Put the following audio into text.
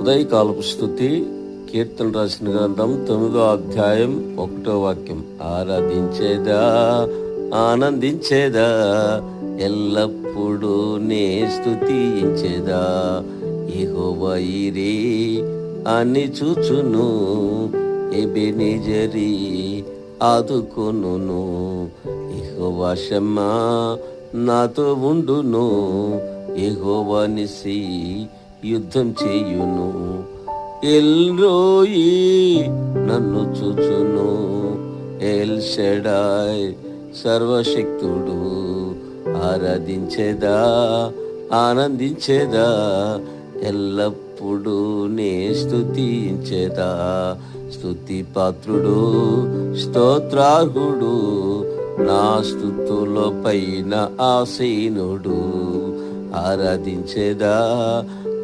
ఉదయకాలపు స్తుతి, కీర్తన రాసిన గ్రంథం 9వ అధ్యాయం 1వ వాక్యం. ఆరాధించేదా, ఆనందించేదా, ఎల్లప్పుడూ నే స్తుతించేదా. యెహోవా ఈరే అని చూచును, ఎబెనెజరీ ఆదుకొనును. యెహోవా షమ్మా నాతో ఉండును, యెహోవా నిస్సి యుద్ధం చేయును. ఎల్రోయి నన్ను చూచును, ఎల్ షడాయ్ సర్వశక్తుడు. ఆరాధించేదా, ఆనందించేదా, ఎల్లప్పుడూ నే స్తుతించేదా. స్తుతి పాత్రుడు, స్తోత్రార్హుడు, నా స్తుతుల పైన ఆసీనుడు. ఆరాధించేదా,